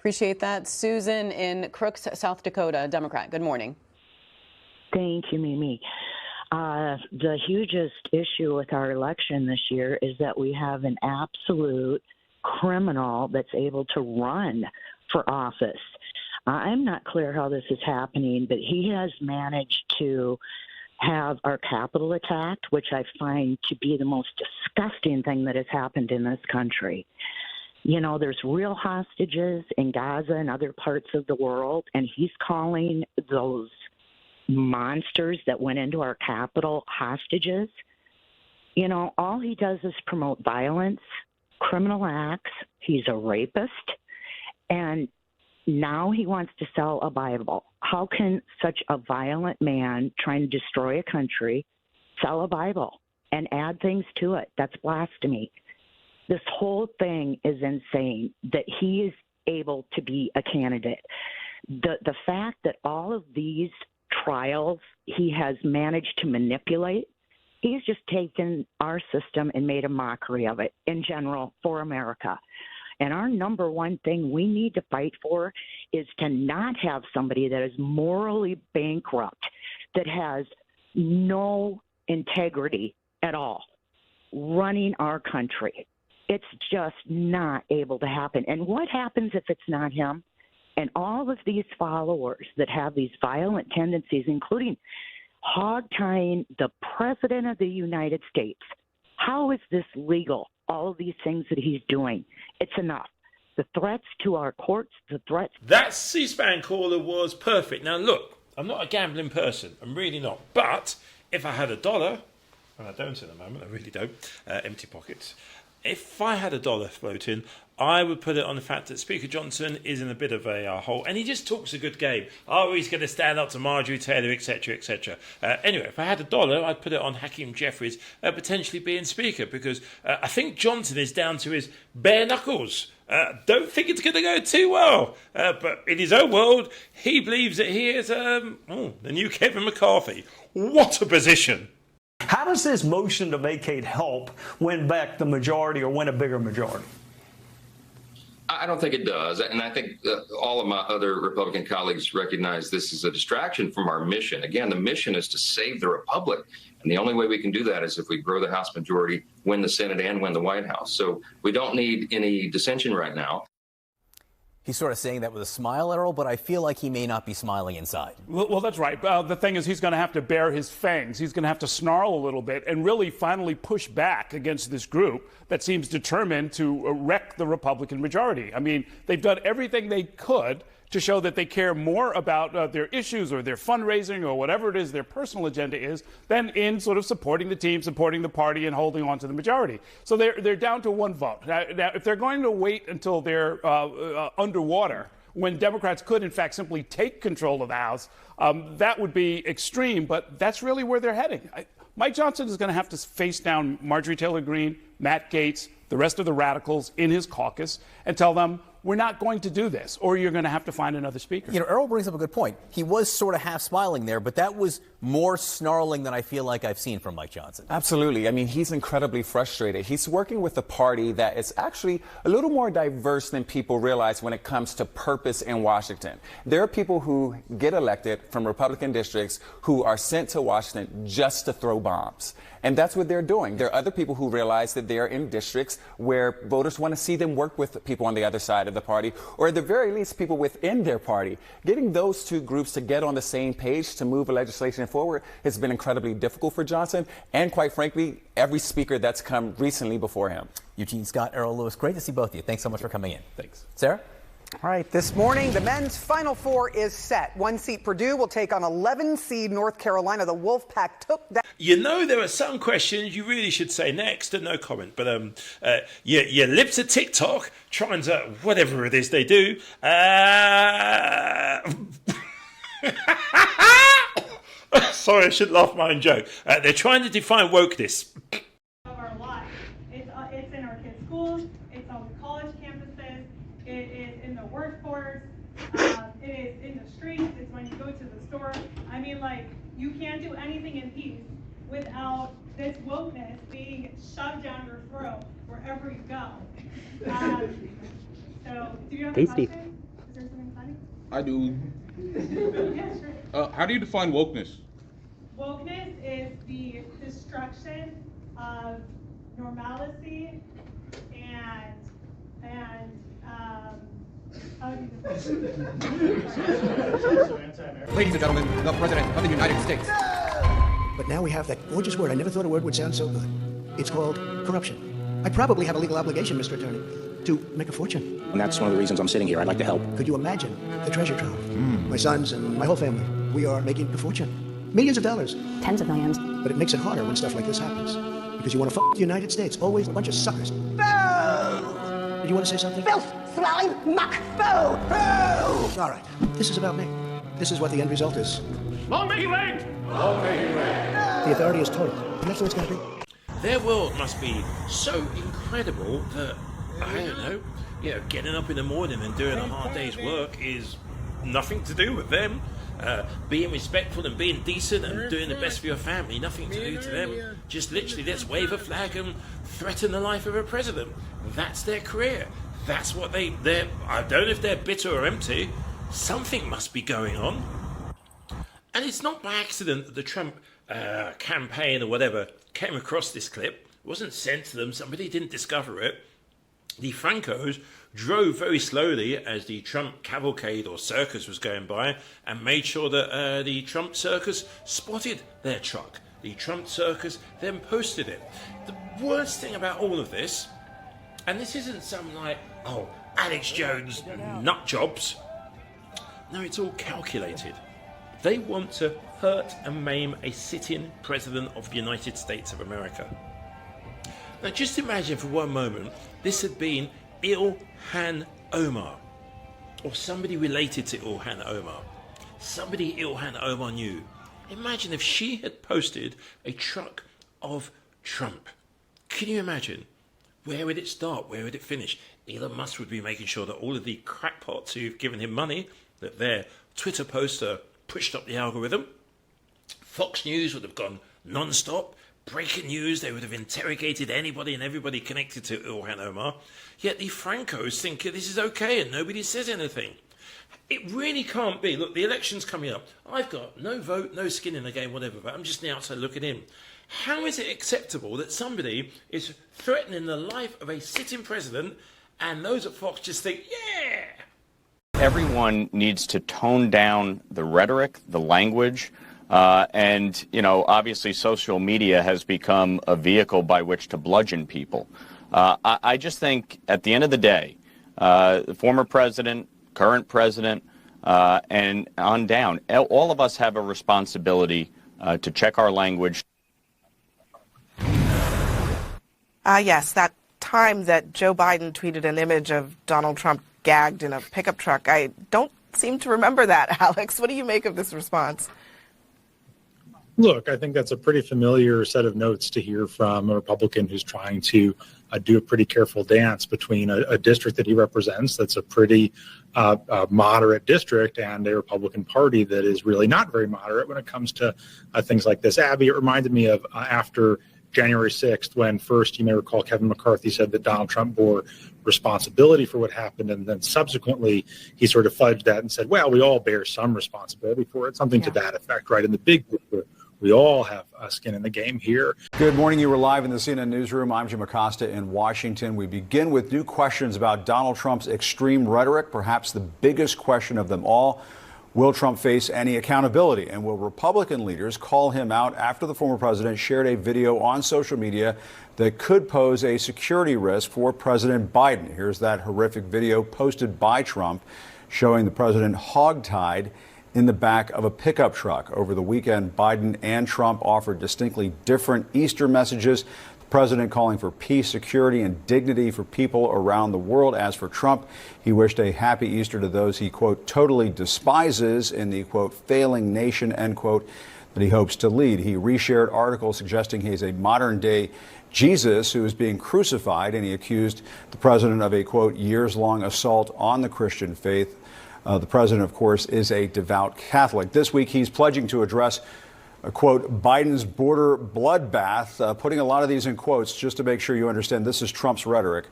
Appreciate that. Susan in Crooks, South Dakota, Democrat. Good morning. Thank you, Mimi. The hugest issue with our election this year is that we have an absolute criminal that's able to run for office. I'm not clear how this is happening, but he has managed to have our Capitol attacked, which I find to be the most disgusting thing that has happened in this country. You know, there's real hostages in Gaza and other parts of the world, and he's calling those monsters that went into our Capitol hostages. You know, all he does is promote violence, criminal acts. He's a rapist, and now he wants to sell a Bible. How can such a violent man trying to destroy a country sell a Bible and add things to it? That's blasphemy. This whole thing is insane that he is able to be a candidate. The fact that all of these trials he has managed to manipulate, he's just taken our system and made a mockery of it in general for America. And our number one thing we need to fight for is to not have somebody that is morally bankrupt, that has no integrity at all, running our country. It's just not able to happen. And what happens if it's not him? And all of these followers that have these violent tendencies, including hog-tying the President of the United States. How is this legal? All of these things that he's doing. It's enough. The threats to our courts, the threats. That C-SPAN caller was perfect. Now, look, I'm not a gambling person. I'm really not. But if I had $1, and I don't at the moment, I really don't, empty pockets. If I had $1 floating, I would put it on the fact that Speaker Johnson is in a bit of a hole, and he just talks a good game. Oh, he's going to stand up to Marjorie Taylor, etc., etc. Anyway, if I had $1, I'd put it on Hakeem Jeffries potentially being Speaker, because I think Johnson is down to his bare knuckles. Don't think it's going to go too well. But in his own world, he believes that he is the new Kevin McCarthy. What a position. How does this motion to vacate help win back the majority or win a bigger majority? I don't think it does. And I think all of my other Republican colleagues recognize this is a distraction from our mission. Again, the mission is to save the Republic. And the only way we can do that is if we grow the House majority, win the Senate, and win the White House. So we don't need any dissension right now. He's sort of saying that with a smile, Errol, but I feel like he may not be smiling inside. Well, that's right. The thing is, he's going to have to bare his fangs. He's going to have to snarl a little bit and really finally push back against this group that seems determined to wreck the Republican majority. I mean, they've done everything they could to show that they care more about their issues or their fundraising or whatever it is their personal agenda is than in sort of supporting the team, supporting the party, and holding on to the majority. So they're down to one vote. Now, if they're going to wait until they're underwater, when Democrats could, in fact, simply take control of the House, that would be extreme, but that's really where they're heading. Mike Johnson is going to have to face down Marjorie Taylor Greene, Matt Gaetz, the rest of the radicals in his caucus, and tell them, we're not going to do this, or you're going to have to find another speaker. You know, Errol brings up a good point. He was sort of half smiling there, but that was more snarling than I feel like I've seen from Mike Johnson. Absolutely. I mean, he's incredibly frustrated. He's working with a party that is actually a little more diverse than people realize when it comes to purpose in Washington. There are people who get elected from Republican districts who are sent to Washington just to throw bombs. And that's what they're doing. There are other people who realize that they're in districts where voters want to see them work with people on the other side of the party, or at the very least, people within their party. Getting those two groups to get on the same page to move legislation forward has been incredibly difficult for Johnson, and quite frankly, every speaker that's come recently before him. Eugene Scott, Errol Lewis, great to see both of you. Thanks so much for coming in. Thanks. Sarah? All right, this morning, the men's Final Four is set. 1 seed Purdue will take on 11 seed North Carolina. The Wolfpack took that. You know, there are some questions you really should say next, and no comment. But your lips are TikTok, trying to, whatever it is they do. Sorry, I shouldn't laugh at my own joke. They're trying to define wokeness. Of our lives. It's in our kids' schools, it's on the college campuses, it is in the workforce, it is in the streets, it's when you go to the store. I mean, like, you can't do anything in peace without this wokeness being shoved down your throat wherever you go. So, do you have a question? I do. How do you define wokeness? Wokeness is the destruction of normalcy and how do you Ladies and gentlemen, the President of the United States. But now we have that gorgeous word. I never thought a word would sound so good. It's called corruption. I probably have a legal obligation, Mr. Attorney, to make a fortune. And that's one of the reasons I'm sitting here. I'd like to help. Could you imagine the treasure trove? My sons and my whole family, we are making a fortune. Millions of dollars. Tens of millions. But it makes it harder when stuff like this happens. Because you want to the United States. Always a bunch of suckers. Boo! Did you want to say something? Filth, swelling, muck, boo! All right. This is about me. This is what the end result is. Long may he reign! Long may he reign! The authority is total. And that's what it's going to be. Their world must be so incredible that, I don't know, getting up in the morning and doing a hard day's work is nothing to do with them. Being respectful and being decent and doing the best for your family, nothing to do to them. Just literally, let's wave a flag and threaten the life of a president. That's their career. That's what they're. I don't know if they're bitter or empty. Something must be going on. And it's not by accident that the Trump campaign or whatever came across this clip. It wasn't sent to them. Somebody didn't discover it. The Francos drove very slowly as the Trump cavalcade or circus was going by and made sure that the Trump circus spotted their truck. The Trump circus then posted it. The worst thing about all of this, and this isn't some Alex Jones nut jobs. No, it's all calculated. They want to hurt and maim a sitting president of the United States of America. Now just imagine for one moment this had been Ilhan Omar, or somebody related to Ilhan Omar, somebody Ilhan Omar knew. Imagine if she had posted a truck of Trump. Can you imagine? Where would it start? Where would it finish? Elon Musk would be making sure that all of the crackpots who've given him money, that their Twitter posts are pushed up the algorithm. Fox News would have gone non-stop. Breaking news, they would have interrogated anybody and everybody connected to Ilhan Omar. Yet the Francos think this is okay and nobody says anything. It really can't be. Look, the election's coming up. I've got no vote, no skin in the game, whatever, but I'm just the outside looking in. How is it acceptable that somebody is threatening the life of a sitting president and those at Fox just think, yeah? Everyone needs to tone down the rhetoric, the language, and, obviously social media has become a vehicle by which to bludgeon people. I just think at the end of the day, the former president, current president, and on down, all of us have a responsibility to check our language. Yes, that time that Joe Biden tweeted an image of Donald Trump gagged in a pickup truck. I don't seem to remember that, Alex. What do you make of this response? Look, I think that's a pretty familiar set of notes to hear from a Republican who's trying to do a pretty careful dance between a district that he represents that's a pretty moderate district and a Republican Party that is really not very moderate when it comes to things like this. Abby, it reminded me of after January 6th, when first, you may recall, Kevin McCarthy said that Donald Trump bore responsibility for what happened, and then subsequently he sort of fudged that and said, well, we all bear some responsibility for it, something to that effect, right? In the big picture, we all have skin in the game here. Good morning. You were live in the CNN newsroom. I'm Jim Acosta in Washington. We begin with new questions about Donald Trump's extreme rhetoric, perhaps the biggest question of them all. Will Trump face any accountability? And will Republican leaders call him out after the former president shared a video on social media that could pose a security risk for President Biden? Here's that horrific video posted by Trump showing the president hogtied in the back of a pickup truck. Over the weekend, Biden and Trump offered distinctly different Easter messages. The president calling for peace, security, and dignity for people around the world. As for Trump, he wished a happy Easter to those he, quote, totally despises in the, quote, failing nation, end quote, that he hopes to lead. He reshared articles suggesting he's a modern-day Jesus who is being crucified, and he accused the president of a, quote, years-long assault on the Christian faith. The president, of course, is a devout Catholic. This week, he's pledging to address, quote, Biden's border bloodbath, putting a lot of these in quotes just to make sure you understand this is Trump's rhetoric.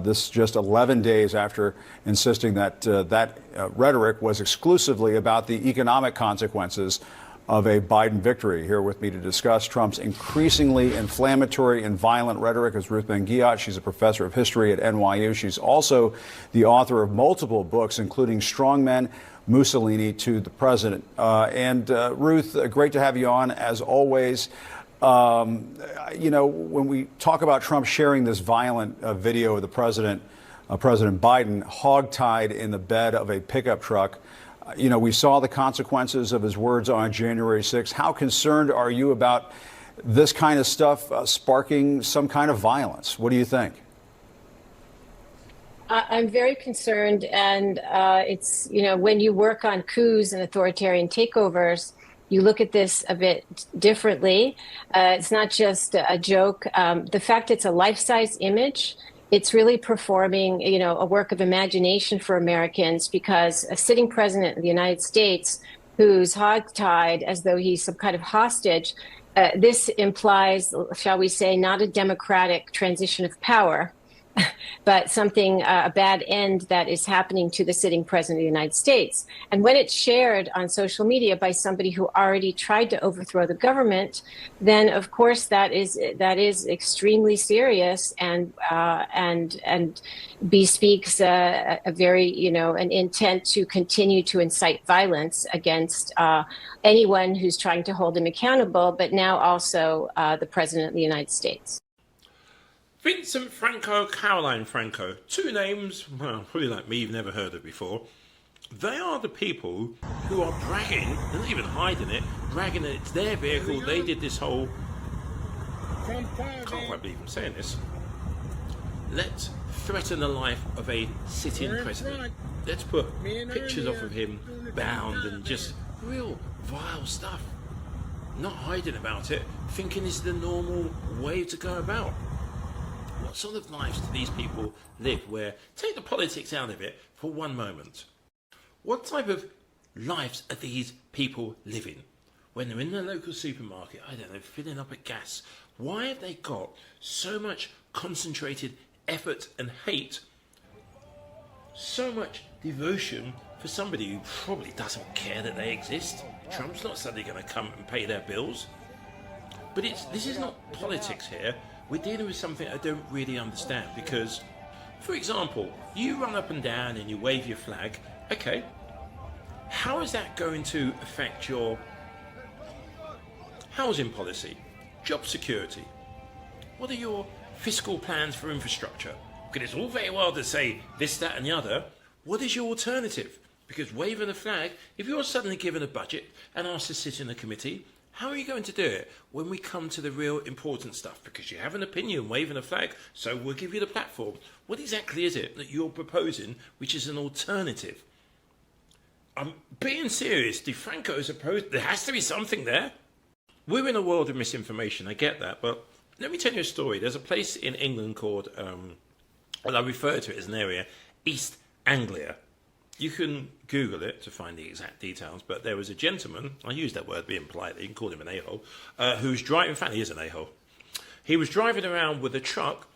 This just 11 days after insisting that that rhetoric was exclusively about the economic consequences of a Biden victory. Here with me to discuss Trump's increasingly inflammatory and violent rhetoric is Ruth Ben-Ghiat. She's a professor of history at NYU. She's also the author of multiple books, including Strongmen, Mussolini to the President. Ruth, great to have you on, as always. You know, when we talk about Trump sharing this violent video of the President Biden hogtied in the bed of a pickup truck, you know, we saw the consequences of his words on January 6th. How concerned are you about this kind of stuff sparking some kind of violence? What do you think? I'm very concerned, and it's, you know, when you work on coups and authoritarian takeovers, you look at this a bit differently. It's not just a joke. The fact it's a life-size image, it's really performing, you know, a work of imagination for Americans, because a sitting president of the United States who's hogtied as though he's some kind of hostage, this implies, shall we say, not a democratic transition of power, but something, a bad end that is happening to the sitting president of the United States. And when it's shared on social media by somebody who already tried to overthrow the government, then of course that is extremely serious and bespeaks a very, you know, an intent to continue to incite violence against anyone who's trying to hold him accountable, but now also the president of the United States. Vincent Franco, Caroline Franco, two names, well, probably like me, you've never heard of before. They are the people who are bragging, they're not even hiding it, bragging that it's their vehicle, they did this whole, I can't quite believe I'm saying this, let's threaten the life of a sitting president. Let's put pictures off of him bound and just real vile stuff. Not hiding about it, thinking it's the normal way to go about. What sort of lives do these people live where, take the politics out of it for one moment, what type of lives are these people living when they're in their local supermarket, I don't know, filling up at gas? Why have they got so much concentrated effort and hate, so much devotion for somebody who probably doesn't care that they exist? Trump's not suddenly going to come and pay their bills. But this is not politics here. We're dealing with something I don't really understand, because, for example, you run up and down and you wave your flag. Okay, how is that going to affect your housing policy, job security? What are your fiscal plans for infrastructure? Because it's all very well to say this, that and the other. What is your alternative? Because waving a flag, if you're suddenly given a budget and asked to sit in a committee, how are you going to do it when we come to the real important stuff? Because you have an opinion waving a flag, so we'll give you the platform. What exactly is it that you're proposing which is an alternative? I'm being serious. DeFranco's opposed. There has to be something there. We're in a world of misinformation, I get that, but let me tell you a story. There's a place in England called, well, I refer to it as an area, East Anglia. You can Google it to find the exact details, but there was a gentleman, I use that word being politely, you can call him an a-hole, who's driving, in fact he is an a-hole, he was driving around with a truck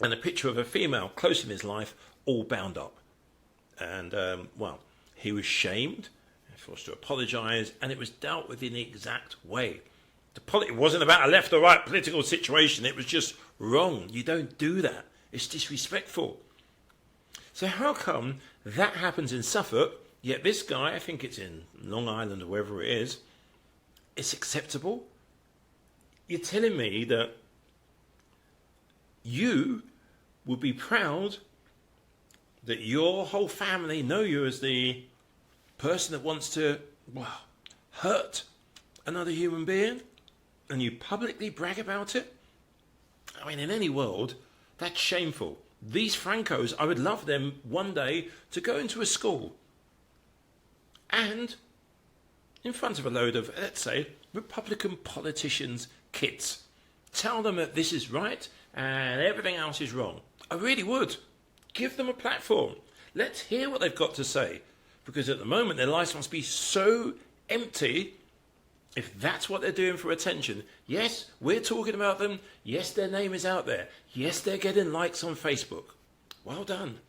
and a picture of a female close in his life, all bound up. And, well, he was shamed, forced to apologise, and it was dealt with in the exact way. It wasn't about a left or right political situation, it was just wrong. You don't do that. It's disrespectful. So how come that happens in Suffolk, yet this guy, I think it's in Long Island or wherever it is, it's acceptable? You're telling me that you would be proud that your whole family know you as the person that wants to, well, hurt another human being, and you publicly brag about it? I mean, in any world, that's shameful. These Francos, I would love them one day to go into a school and in front of a load of, let's say, Republican politicians' kids, tell them that this is right and everything else is wrong. I really would. Give them a platform. Let's hear what they've got to say. Because at the moment, their lives must be so empty if that's what they're doing for attention. Yes, we're talking about them. Yes, their name is out there. Yes, they're getting likes on Facebook. Well done.